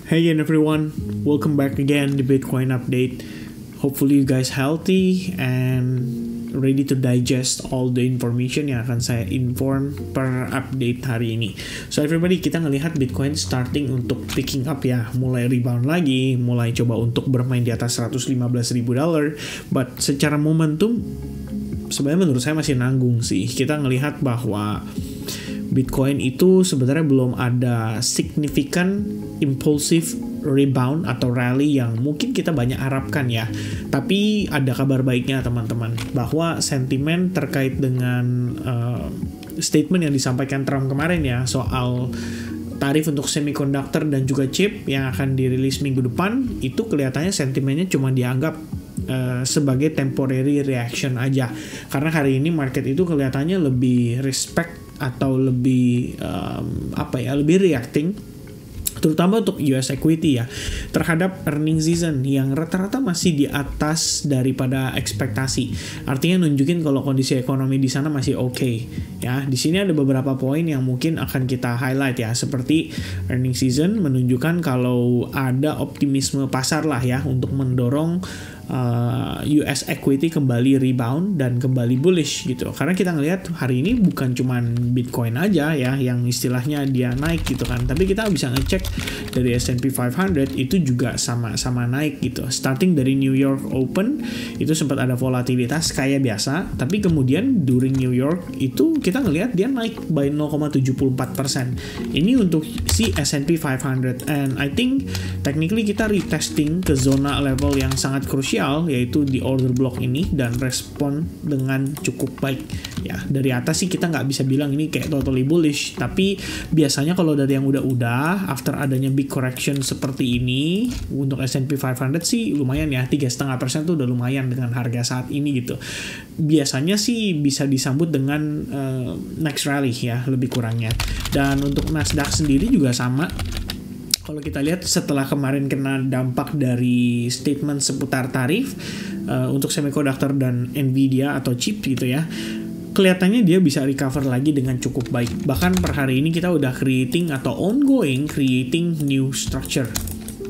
Hey again everyone, welcome back again to Bitcoin Update. Hopefully you guys healthy and ready to digest all the information yang akan saya inform per update hari ini. So everybody, kita ngelihat Bitcoin starting untuk picking up ya, mulai rebound lagi, mulai coba untuk bermain di atas $115,000. But secara momentum sebenarnya menurut saya masih nanggung sih. Kita ngelihat bahwa Bitcoin itu sebenarnya belum ada signifikan impulsive rebound atau rally yang mungkin kita banyak harapkan ya. Tapi ada kabar baiknya teman-teman, bahwa sentimen terkait dengan statement yang disampaikan Trump kemarin ya, soal tarif untuk semiconductor dan juga chip yang akan dirilis minggu depan, itu kelihatannya sentimennya cuma dianggap sebagai temporary reaction aja. Karena hari ini market itu kelihatannya lebih respect atau lebih lebih reacting, terutama untuk US equity ya, terhadap earning season yang rata-rata masih di atas daripada ekspektasi. Artinya nunjukin kalau kondisi ekonomi di sana masih oke. Ya, di sini ada beberapa poin yang mungkin akan kita highlight ya, seperti earning season menunjukkan kalau ada optimisme pasar lah ya untuk mendorong US equity kembali rebound dan kembali bullish gitu. Karena kita ngelihat hari ini bukan cuman Bitcoin aja ya yang istilahnya dia naik gitu kan, tapi kita bisa ngecek dari S&P 500 itu juga sama-sama naik gitu. Starting dari New York Open itu sempat ada volatilitas kayak biasa, tapi kemudian during New York itu kita ngelihat dia naik by 0,74%. Ini untuk si S&P 500, and I think technically kita retesting ke zona level yang sangat krusial, yaitu di order block ini, dan respon dengan cukup baik ya. Dari atas sih kita nggak bisa bilang ini kayak totally bullish, tapi biasanya kalau dari yang udah after adanya big correction seperti ini untuk S&P 500 sih lumayan ya, 3,5% tuh udah lumayan dengan harga saat ini gitu. Biasanya sih bisa disambut dengan next rally ya, lebih kurangnya. Dan untuk Nasdaq sendiri juga sama. Kalau kita lihat setelah kemarin kena dampak dari statement seputar tarif untuk semiconductor dan Nvidia atau chip gitu ya, kelihatannya dia bisa recover lagi dengan cukup baik. Bahkan per hari ini kita udah creating new structure.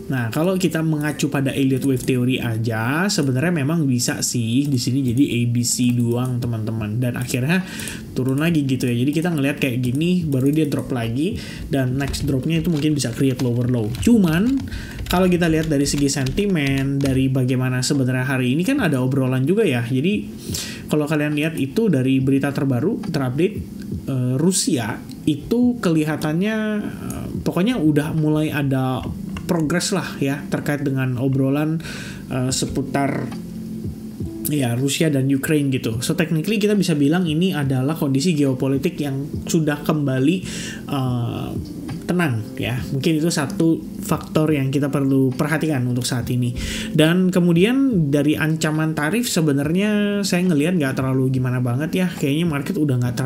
Nah, kalau kita mengacu pada Elliott Wave Theory aja, sebenarnya memang bisa sih di sini jadi ABC doang teman-teman, dan akhirnya turun lagi gitu ya. Jadi kita ngelihat kayak gini, baru dia drop lagi, dan next dropnya itu mungkin bisa create lower low. Cuman kalau kita lihat dari segi sentimen, dari bagaimana sebenarnya hari ini kan ada obrolan juga ya. Jadi kalau kalian lihat itu dari berita terupdate, Rusia itu kelihatannya pokoknya udah mulai ada progres lah ya terkait dengan obrolan seputar ya Rusia dan Ukraine gitu. So technically kita bisa bilang ini adalah kondisi geopolitik yang sudah kembali tenang ya. Mungkin itu satu faktor yang kita perlu perhatikan untuk saat ini. Dan kemudian dari ancaman tarif sebenarnya saya ngelihat nggak terlalu gimana banget ya. Kayaknya market udah nggak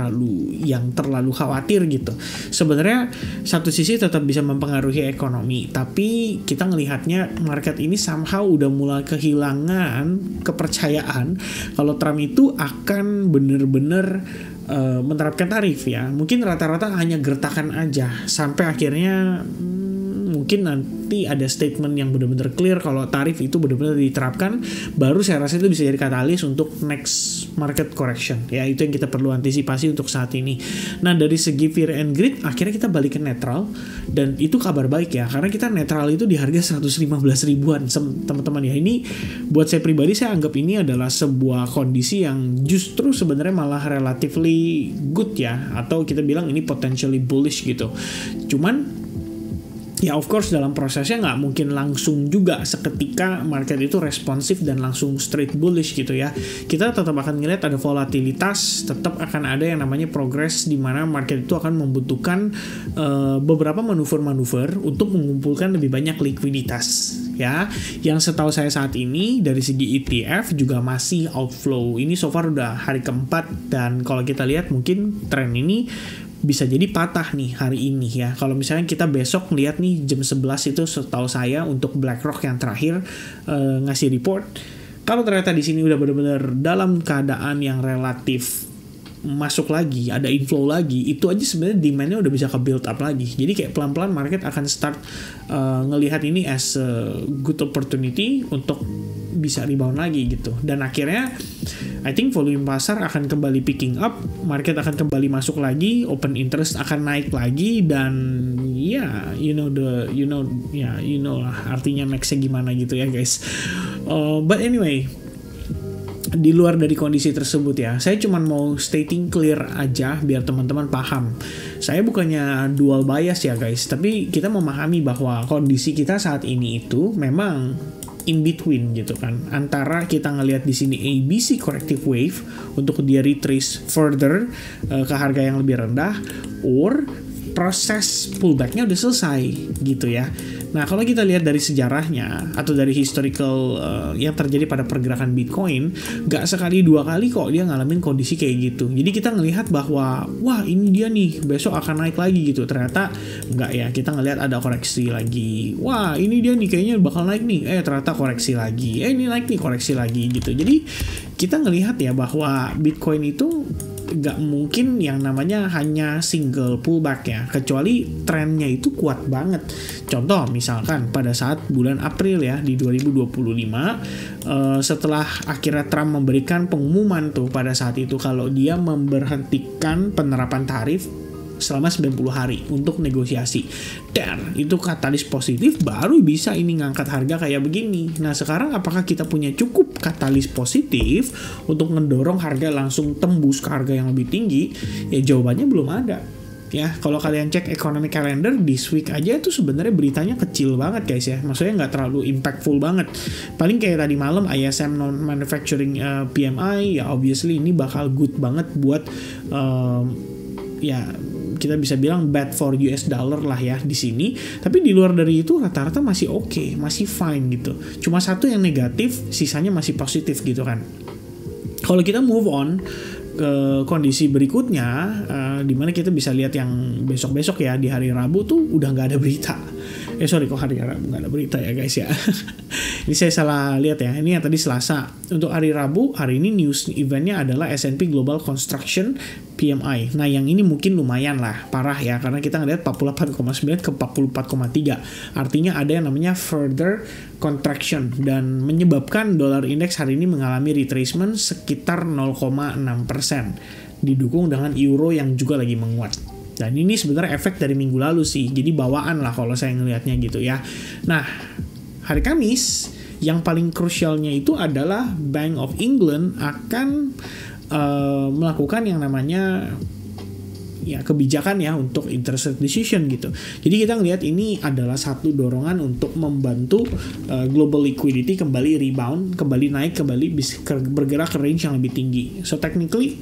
terlalu khawatir gitu. Sebenarnya satu sisi tetap bisa mempengaruhi ekonomi, tapi kita ngelihatnya market ini somehow udah mulai kehilangan kepercayaan kalau Trump itu akan bener-bener menerapkan tarif ya. Mungkin rata-rata hanya gertakan aja sampai akhirnya mungkin nanti ada statement yang benar-benar clear kalau tarif itu benar-benar diterapkan, baru saya rasa itu bisa jadi katalis untuk next market correction ya. Itu yang kita perlu antisipasi untuk saat ini. Nah, dari segi fear and greed akhirnya kita balik ke netral, dan itu kabar baik ya, karena kita netral itu di harga 115 ribuan teman-teman ya. Ini buat saya pribadi, saya anggap ini adalah sebuah kondisi yang justru sebenarnya malah relatively good ya, atau kita bilang ini potentially bullish gitu. Cuman ya of course dalam prosesnya nggak mungkin langsung juga seketika market itu responsif dan langsung straight bullish gitu ya. Kita tetap akan ngeliat ada volatilitas, tetap akan ada yang namanya progress di mana market itu akan membutuhkan beberapa manuver-manuver untuk mengumpulkan lebih banyak likuiditas ya. Yang setahu saya saat ini dari segi ETF juga masih outflow. Ini so far udah hari keempat, dan kalau kita lihat mungkin tren ini bisa jadi patah nih hari ini ya. Kalau misalnya kita besok lihat nih jam 11 itu setahu saya untuk BlackRock yang terakhir ngasih report, kalau ternyata di sini udah benar-benar dalam keadaan yang relatif masuk lagi, ada inflow lagi, itu aja sebenarnya demand-nya udah bisa ke build up lagi. Jadi kayak pelan-pelan market akan start ngelihat ini as a good opportunity untuk bisa rebound lagi gitu. Dan akhirnya I think volume pasar akan kembali picking up, market akan kembali masuk lagi, open interest akan naik lagi, dan ya you know lah artinya nextnya gimana gitu ya guys. But anyway, di luar dari kondisi tersebut ya, saya cuma mau stating clear aja biar teman-teman paham. Saya bukannya dual bias ya guys, tapi kita memahami bahwa kondisi kita saat ini itu memang in between gitu kan, antara kita ngelihat di sini ABC corrective wave untuk dia retrace further ke harga yang lebih rendah, or proses pullbacknya udah selesai gitu ya. Nah kalau kita lihat dari sejarahnya atau dari historical yang terjadi pada pergerakan Bitcoin, gak sekali dua kali kok dia ngalamin kondisi kayak gitu. Jadi kita ngelihat bahwa wah ini dia nih besok akan naik lagi gitu. Ternyata enggak ya, kita ngelihat ada koreksi lagi. Wah ini dia nih kayaknya bakal naik nih. Ternyata koreksi lagi. Ini naik nih, koreksi lagi gitu. Jadi kita ngelihat ya bahwa Bitcoin itu gak mungkin yang namanya hanya single pullback ya, kecuali trennya itu kuat banget. Contoh misalkan pada saat bulan April ya di 2025, setelah akhirnya Trump memberikan pengumuman tuh pada saat itu kalau dia memberhentikan penerapan tarif selama 90 hari untuk negosiasi. Dan itu katalis positif, baru bisa ini ngangkat harga kayak begini. Nah sekarang apakah kita punya cukup katalis positif untuk mendorong harga langsung tembus ke harga yang lebih tinggi? Ya jawabannya belum ada. Ya, kalau kalian cek economic calendar this week aja itu sebenarnya beritanya kecil banget guys ya. Maksudnya nggak terlalu impactful banget. Paling kayak tadi malam ISM non-manufacturing PMI, ya obviously ini bakal good banget buat ya kita bisa bilang bad for US dollar lah ya di sini. Tapi di luar dari itu rata-rata masih oke, masih fine gitu. Cuma satu yang negatif, sisanya masih positif gitu kan. Kalau kita move on ke kondisi berikutnya, dimana kita bisa lihat yang besok-besok ya, di hari Rabu tuh udah nggak ada berita. Sorry kok hari Rabu nggak ada berita ya guys ya. Ini saya salah lihat ya. Ini yang tadi Selasa. Untuk hari Rabu, hari ini news eventnya adalah S&P Global Construction PMI. Nah yang ini mungkin lumayan lah parah ya, karena kita ngeliat 48,9 ke 44,3. Artinya ada yang namanya further contraction dan menyebabkan dolar indeks hari ini mengalami retracement sekitar 0,6%. Didukung dengan euro yang juga lagi menguat. Dan ini sebenarnya efek dari minggu lalu sih. Jadi bawaan lah kalau saya ngelihatnya gitu ya. Nah, hari Kamis yang paling krusialnya itu adalah Bank of England akan melakukan yang namanya ya kebijakan ya untuk interest rate decision gitu. Jadi kita ngelihat ini adalah satu dorongan untuk membantu global liquidity kembali rebound, kembali naik, kembali bisa bergerak ke range yang lebih tinggi. So technically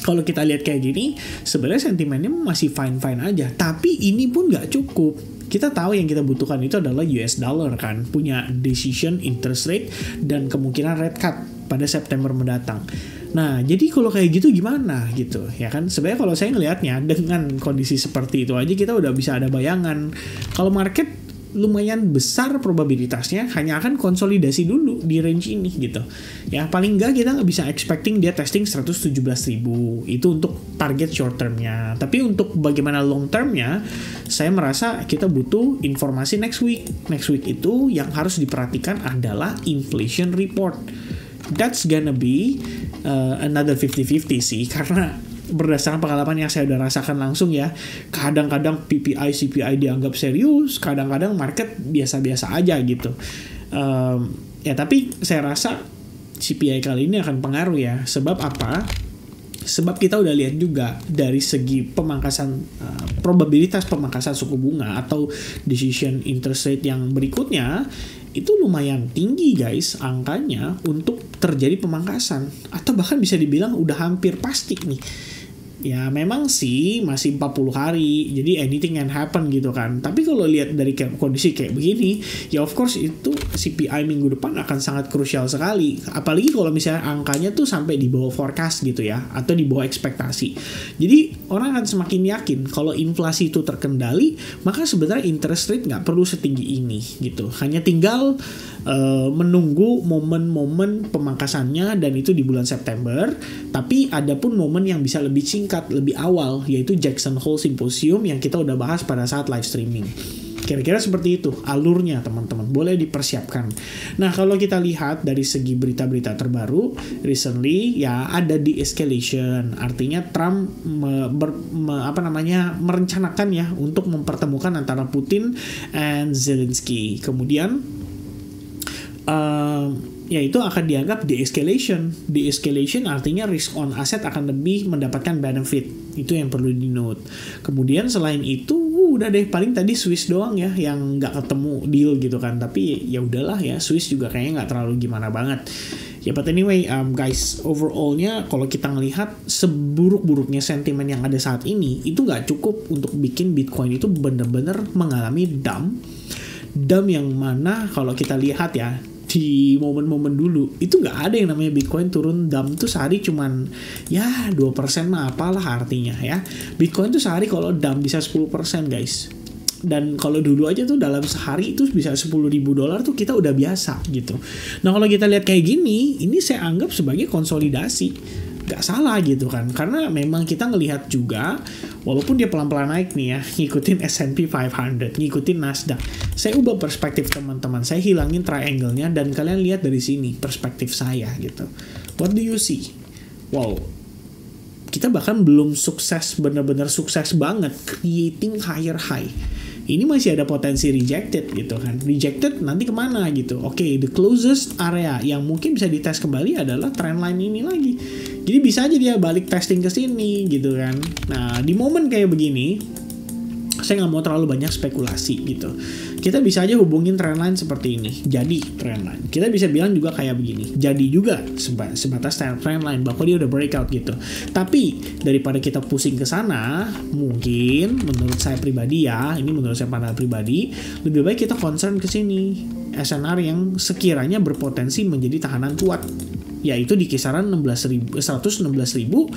kalau kita lihat kayak gini, sebenarnya sentimennya masih fine-fine aja. Tapi ini pun nggak cukup. Kita tahu yang kita butuhkan itu adalah US dollar kan. Punya decision interest rate dan kemungkinan rate cut pada September mendatang. Nah, jadi kalau kayak gitu gimana gitu, ya kan? Sebenarnya kalau saya ngelihatnya dengan kondisi seperti itu aja kita udah bisa ada bayangan. Kalau market lumayan besar probabilitasnya hanya akan konsolidasi dulu di range ini gitu. Ya paling enggak kita nggak bisa expecting dia testing 117.000 itu untuk target short termnya. Tapi untuk bagaimana long termnya, saya merasa kita butuh informasi next week. Next week itu yang harus diperhatikan adalah inflation report. That's gonna be another 50-50 sih, karena berdasarkan pengalaman yang saya udah rasakan langsung ya, kadang-kadang PPI, CPI dianggap serius, kadang-kadang market biasa-biasa aja gitu. Ya tapi saya rasa CPI kali ini akan pengaruh ya. Sebab apa? Sebab kita udah lihat juga dari segi pemangkasan probabilitas pemangkasan suku bunga atau decision interest rate yang berikutnya itu lumayan tinggi guys angkanya untuk terjadi pemangkasan, atau bahkan bisa dibilang udah hampir pasti nih. ya memang sih masih 40 hari, jadi anything can happen gitu kan. Tapi kalau lihat dari kondisi kayak begini, ya of course itu CPI minggu depan akan sangat krusial sekali. Apalagi kalau misalnya angkanya tuh sampai di bawah forecast gitu ya, atau di bawah ekspektasi. Jadi orang akan semakin yakin kalau inflasi itu terkendali, maka sebenarnya interest rate nggak perlu setinggi ini gitu. Hanya tinggal menunggu momen-momen pemangkasannya, dan itu di bulan September. Tapi ada pun momen yang bisa lebih singkat, lebih awal, yaitu Jackson Hole Symposium yang kita udah bahas pada saat live streaming. Kira-kira seperti itu alurnya teman-teman, boleh dipersiapkan. Nah kalau kita lihat dari segi berita-berita terbaru recently, ya ada de-escalation, artinya Trump merencanakan ya untuk mempertemukan antara Putin and Zelensky. Kemudian ya itu akan dianggap de-escalation. De-escalation artinya risk on asset akan lebih mendapatkan benefit. Itu yang perlu di-note. Kemudian selain itu, udah deh, paling tadi Swiss doang ya yang nggak ketemu deal gitu kan. Tapi ya udahlah ya, Swiss juga kayaknya nggak terlalu gimana banget. Ya, but anyway, guys, overallnya kalau kita ngelihat seburuk-buruknya sentimen yang ada saat ini, itu nggak cukup untuk bikin Bitcoin itu bener-bener mengalami dump yang mana kalau kita lihat ya, di momen-momen dulu itu nggak ada yang namanya Bitcoin turun dump tuh sehari cuman ya 2% mah apalah artinya ya. Bitcoin tuh sehari kalau dump bisa 10% guys. Dan kalau dulu aja tuh dalam sehari itu bisa $10.000 tuh kita udah biasa gitu. Nah kalau kita lihat kayak gini, ini saya anggap sebagai konsolidasi. Gak salah gitu kan, karena memang kita ngelihat juga walaupun dia pelan-pelan naik nih ya, ngikutin S&P 500, ngikutin Nasdaq. Saya ubah perspektif teman-teman, saya hilangin triangle-nya dan kalian lihat dari sini perspektif saya gitu. What do you see? Wow, kita bahkan belum sukses, benar-benar sukses banget creating higher high. Ini masih ada potensi rejected gitu kan. Rejected nanti kemana gitu. Oke, the closest area yang mungkin bisa dites kembali adalah trendline ini lagi. Jadi bisa aja dia balik testing ke sini gitu kan. Nah, di momen kayak begini, saya nggak mau terlalu banyak spekulasi gitu. Kita bisa aja hubungin trendline seperti ini. Jadi trendline. Kita bisa bilang juga kayak begini. Jadi juga sebatas trendline bahwa dia udah breakout gitu. Tapi daripada kita pusing ke sana, mungkin menurut saya pribadi ya, ini menurut saya pandangan pribadi, lebih baik kita concern ke sini. SNR yang sekiranya berpotensi menjadi tahanan kuat, yaitu di kisaran $116.250.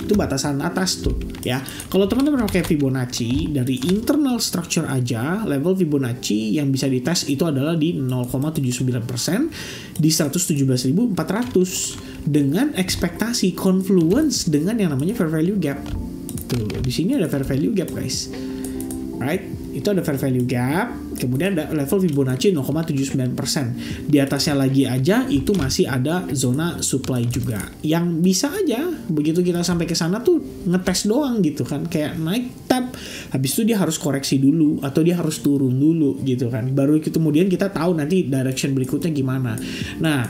Itu batasan atas tuh ya. Kalau teman-teman pakai Fibonacci, dari internal structure aja level Fibonacci yang bisa dites itu adalah di 0,79% di 117.400 dengan ekspektasi confluence dengan yang namanya fair value gap. Tuh, di sini ada fair value gap guys. Right? Itu ada fair value gap, kemudian ada level Fibonacci 0,79%. Di atasnya lagi aja itu masih ada zona supply juga. Yang bisa aja begitu kita sampai ke sana tuh ngetes doang gitu kan, kayak naik tap, habis itu dia harus koreksi dulu atau dia harus turun dulu gitu kan. Baru kemudian kita tahu nanti direction berikutnya gimana. Nah,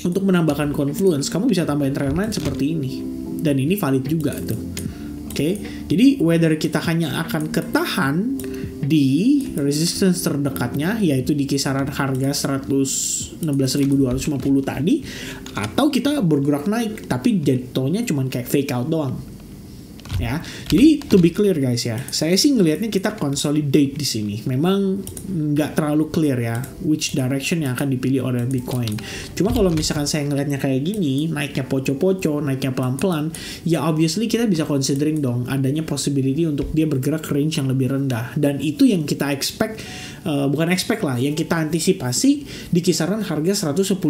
untuk menambahkan confluence, kamu bisa tambahin trendline seperti ini. Dan ini valid juga tuh. Oke, jadi whether kita hanya akan ketahan di resistance terdekatnya, yaitu di kisaran harga 116.250 tadi, atau kita bergerak naik tapi jatuhnya cuma kayak fake out doang. Ya, jadi to be clear guys ya, saya sih ngelihatnya kita consolidate di sini. Memang nggak terlalu clear ya which direction yang akan dipilih oleh Bitcoin. Cuma kalau misalkan saya ngelihatnya kayak gini, naiknya poco-poco, naiknya pelan-pelan, ya obviously kita bisa considering dong adanya possibility untuk dia bergerak ke range yang lebih rendah. Dan itu yang kita expect, bukan expect lah, yang kita antisipasi di kisaran harga 110.500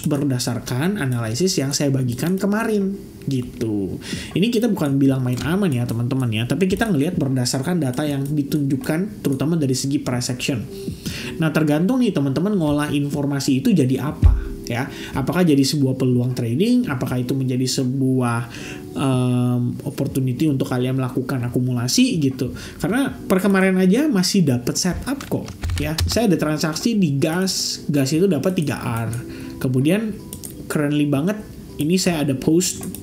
berdasarkan analisis yang saya bagikan kemarin gitu. Ini kita bukan bilang main aman ya teman-teman ya, tapi kita ngelihat berdasarkan data yang ditunjukkan terutama dari segi price action. Nah, tergantung nih teman-teman ngolah informasi itu jadi apa ya. Apakah jadi sebuah peluang trading, apakah itu menjadi sebuah opportunity untuk kalian melakukan akumulasi gitu. Karena per kemarin aja masih dapat setup kok ya. Saya ada transaksi di gas itu dapat 3R. Kemudian currently banget ini saya ada post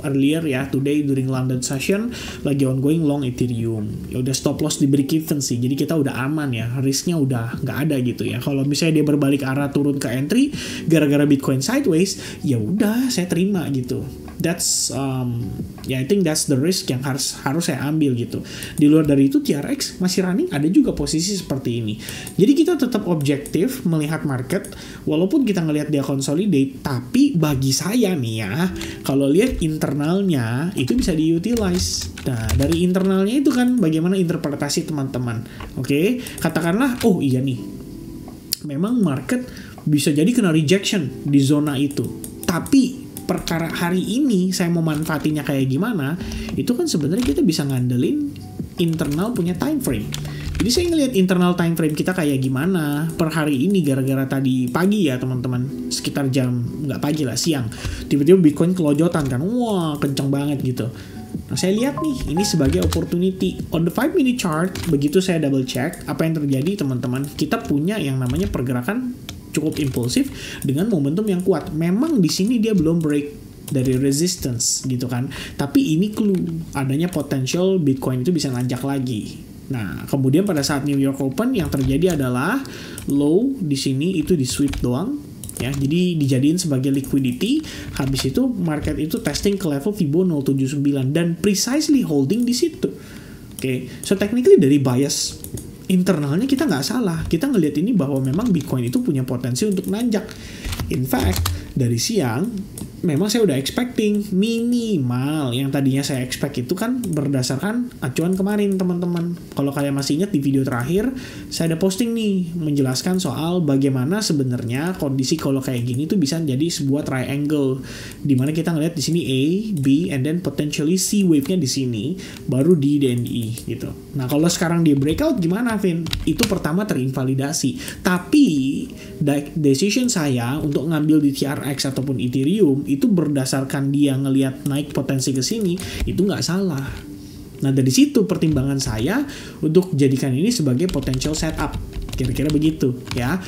earlier ya, today during London session lagi ongoing long Ethereum. Ya udah stop loss di break even sih, jadi kita udah aman ya, risknya udah nggak ada gitu ya. Kalau misalnya dia berbalik arah turun ke entry gara-gara Bitcoin sideways, ya udah saya terima gitu. I think that's the risk yang harus saya ambil gitu. Di luar dari itu TRX masih running, ada juga posisi seperti ini. Jadi kita tetap objektif melihat market walaupun kita ngelihat dia consolidate, tapi bagi saya nih ya, kalau lihat internalnya itu bisa diutilize. Nah, dari internalnya itu kan bagaimana interpretasi teman-teman. Oke, katakanlah oh iya nih, memang market bisa jadi kena rejection di zona itu. Tapi perkara hari ini saya mau manfaatinnya kayak gimana, itu kan sebenarnya kita bisa ngandelin internal punya time frame. Jadi saya ngelihat internal time frame kita kayak gimana per hari ini, gara-gara tadi pagi ya teman-teman, sekitar jam, nggak pagi lah, siang, tiba-tiba Bitcoin kelojotan kan, wah kencang banget gitu. Nah, saya lihat nih, ini sebagai opportunity. On the 5-minute chart, begitu saya double check, apa yang terjadi teman-teman, kita punya yang namanya pergerakan cukup impulsif dengan momentum yang kuat. Memang di sini dia belum break dari resistance gitu kan, tapi ini clue adanya potential Bitcoin itu bisa nanjak lagi. Nah, kemudian pada saat New York Open yang terjadi adalah low di sini itu di sweep doang ya, jadi dijadiin sebagai liquidity. Habis itu market itu testing ke level Fibo 079 dan precisely holding di situ. Oke, so technically dari bias internalnya kita nggak salah. Kita ngelihat ini bahwa memang Bitcoin itu punya potensi untuk nanjak. In fact, dari siang memang saya udah expecting minimal yang tadinya saya expect itu kan berdasarkan acuan kemarin teman-teman. Kalau kalian masih ingat di video terakhir, saya ada posting nih menjelaskan soal bagaimana sebenarnya kondisi kalau kayak gini tuh bisa jadi sebuah triangle, dimana kita ngelihat di sini A, B, and then potentially C wave-nya di sini, baru D dan E gitu. Nah kalau sekarang dia breakout gimana, Vin? Itu pertama terinvalidasi. Tapi decision saya untuk ngambil di TRX ataupun Ethereum itu berdasarkan dia ngelihat naik potensi ke sini, itu nggak salah. Nah dari situ pertimbangan saya untuk jadikan ini sebagai potential setup, kira-kira begitu ya.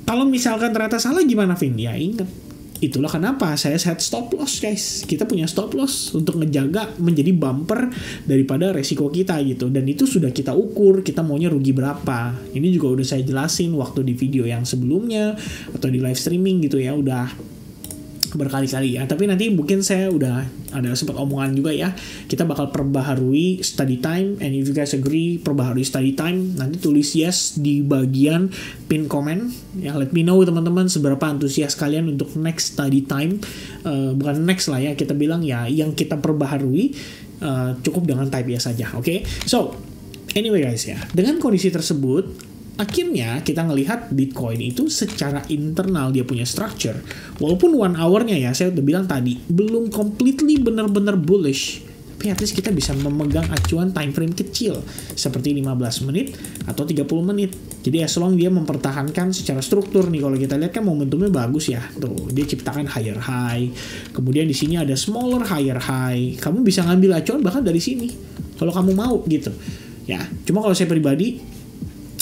Kalau misalkan ternyata salah gimana, Vin? Ya ingat, itulah kenapa saya set stop loss guys. Kita punya stop loss untuk ngejaga menjadi bumper daripada resiko kita gitu. Dan itu sudah kita ukur, kita maunya rugi berapa. Ini juga udah saya jelasin waktu di video yang sebelumnya atau di live streaming gitu ya, udah berkali-kali ya. Tapi nanti mungkin saya udah ada sempat omongan juga ya, kita bakal perbaharui study time, and if you guys agree perbaharui study time, nanti tulis yes di bagian pin comment ya. Let me know teman-teman seberapa antusias kalian untuk next study time. Bukan next lah ya, kita bilang ya yang kita perbaharui, cukup dengan type yes saja. Oke, so anyway guys ya, dengan kondisi tersebut akhirnya kita ngelihat Bitcoin itu secara internal dia punya structure. Walaupun 1 hour-nya ya, saya udah bilang tadi, belum completely benar-benar bullish. Tapi at least kita bisa memegang acuan time frame kecil. Seperti 15 menit atau 30 menit. Jadi as long dia mempertahankan secara struktur nih. Kalau kita lihat kan momentumnya bagus ya. Tuh, dia ciptakan higher high. Kemudian di sini ada smaller higher high. Kamu bisa ngambil acuan bahkan dari sini. Kalau kamu mau gitu. Ya, cuma kalau saya pribadi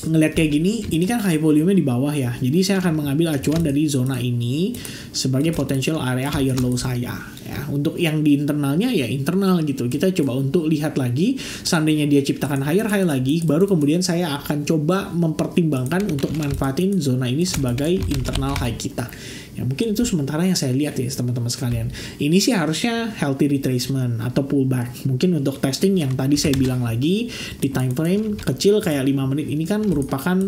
ngelihat kayak gini, ini kan high volume-nya di bawah ya. Jadi saya akan mengambil acuan dari zona ini sebagai potential area higher low saya. Ya, untuk yang di internalnya ya internal gitu. Kita coba untuk lihat lagi, seandainya dia ciptakan higher high lagi, baru kemudian saya akan coba mempertimbangkan untuk manfaatin zona ini sebagai internal high kita. Ya mungkin itu sementara yang saya lihat ya teman-teman sekalian. Ini sih harusnya healthy retracement atau pullback. Mungkin untuk testing yang tadi saya bilang lagi di time frame kecil kayak 5 menit ini kan merupakan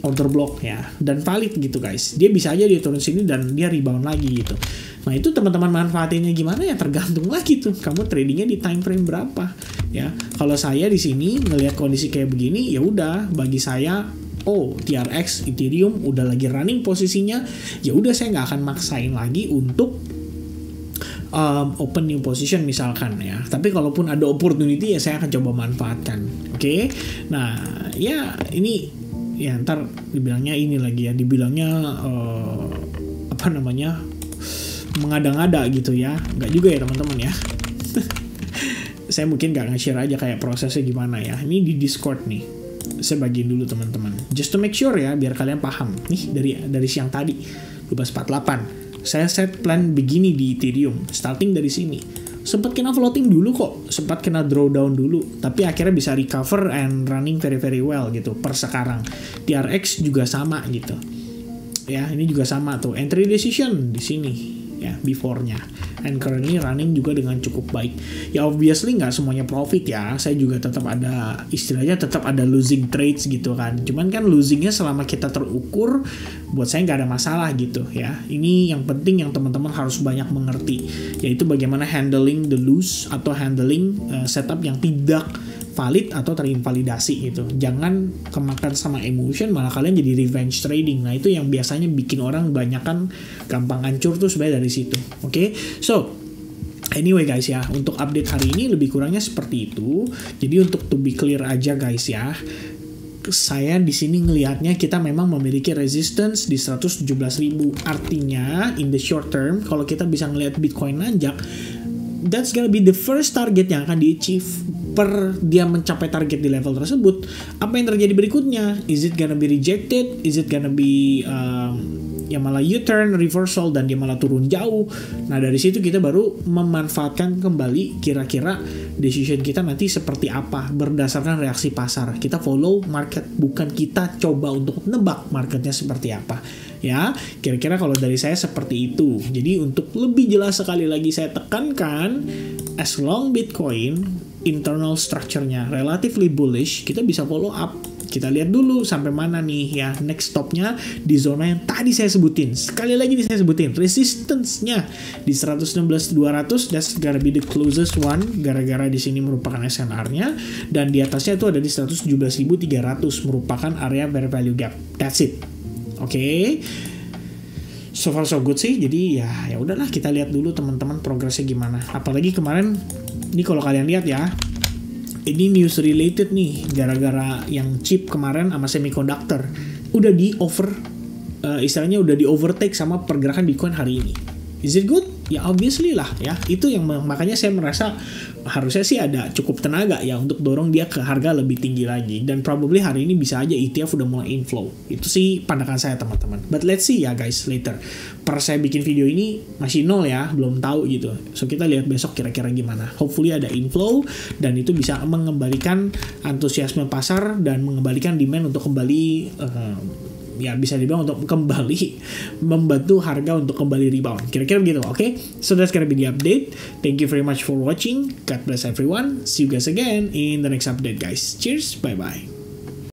order block ya, dan valid gitu guys. Dia bisa aja dia turun sini dan dia rebound lagi gitu. Nah itu teman-teman manfaatinnya gimana ya tergantung lagi tuh. Kamu tradingnya di time frame berapa ya. Kalau saya di sini ngelihat kondisi kayak begini, ya udah bagi saya, oh TRX Ethereum udah lagi running posisinya, ya udah saya nggak akan maksain lagi untuk open new position misalkan ya. Tapi kalaupun ada opportunity ya saya akan coba manfaatkan. Oke? Nah ya ini ya ntar dibilangnya ini lagi ya, dibilangnya apa namanya, mengada-ngada gitu ya. Nggak juga ya teman-teman ya. Saya mungkin nggak nge-share aja kayak prosesnya gimana ya. Ini di Discord nih, saya bagiin dulu teman-teman, just to make sure ya, biar kalian paham nih. Dari siang tadi 12.48 saya set plan begini di Ethereum, starting dari sini. Sempat kena floating dulu kok, sempat kena drawdown dulu, tapi akhirnya bisa recover and running very very well gitu per sekarang. TRX juga sama gitu ya, ini juga sama tuh, entry decision di sini ya before-nya, and currently running juga dengan cukup baik. Ya obviously nggak semuanya profit ya, saya juga tetap ada istilahnya tetap ada losing trades gitu kan, cuman kan losingnya selama kita terukur buat saya nggak ada masalah gitu ya. Ini yang penting yang teman-teman harus banyak mengerti, yaitu bagaimana handling the lose atau handling setup yang tidak valid atau terinvalidasi gitu. Jangan kemakan sama emotion malah kalian jadi revenge trading. Nah itu yang biasanya bikin orang banyak kan gampang hancur tuh sebenarnya dari situ. Oke, so anyway guys ya, untuk update hari ini lebih kurangnya seperti itu. Jadi untuk to be clear aja guys ya, saya di sini ngelihatnya kita memang memiliki resistance di 117.000. Artinya in the short term kalau kita bisa ngelihat Bitcoin nanjak, that's gonna be the first target yang akan di-achieve per dia mencapai target di level tersebut. Apa yang terjadi berikutnya? Is it gonna be rejected? Is it gonna be ya malah U-turn, reversal, dan dia malah turun jauh? Nah dari situ kita baru memanfaatkan kembali kira-kira decision kita nanti seperti apa berdasarkan reaksi pasar. Kita follow market, bukan kita coba untuk nebak marketnya seperti apa. Ya, kira-kira kalau dari saya seperti itu. Jadi untuk lebih jelas sekali lagi saya tekankan, as long Bitcoin internal structure-nya relatively bullish, kita bisa follow up. Kita lihat dulu sampai mana nih ya next stop-nya di zona yang tadi saya sebutin. Sekali lagi saya sebutin, resistance-nya di 116.200, that's gonna be the closest one gara-gara di sini merupakan SNR-nya, dan di atasnya itu ada di 117.300 merupakan area fair value gap. That's it. Oke. So far so good sih. Jadi ya udahlah, kita lihat dulu teman-teman progresnya gimana. Apalagi kemarin ini kalau kalian lihat ya, ini news related nih, gara-gara yang chip kemarin sama semiconductor udah di over, istilahnya udah di overtake sama pergerakan Bitcoin hari ini. Is it good? Ya obviously lah ya. Itu yang makanya saya merasa harusnya sih ada cukup tenaga ya untuk dorong dia ke harga lebih tinggi lagi, dan probably hari ini bisa aja ETF udah mulai inflow. Itu sih pandangan saya teman-teman. But let's see ya guys later. Per saya bikin video ini masih nol ya, belum tahu gitu. So kita lihat besok kira-kira gimana. Hopefully ada inflow dan itu bisa mengembalikan antusiasme pasar dan mengembalikan demand untuk kembali ya bisa dibilang untuk kembali membantu harga untuk kembali rebound. Kira-kira begitu, oke? So that's gonna be the update. Thank you very much for watching. God bless everyone. See you guys again in the next update guys. Cheers, bye-bye.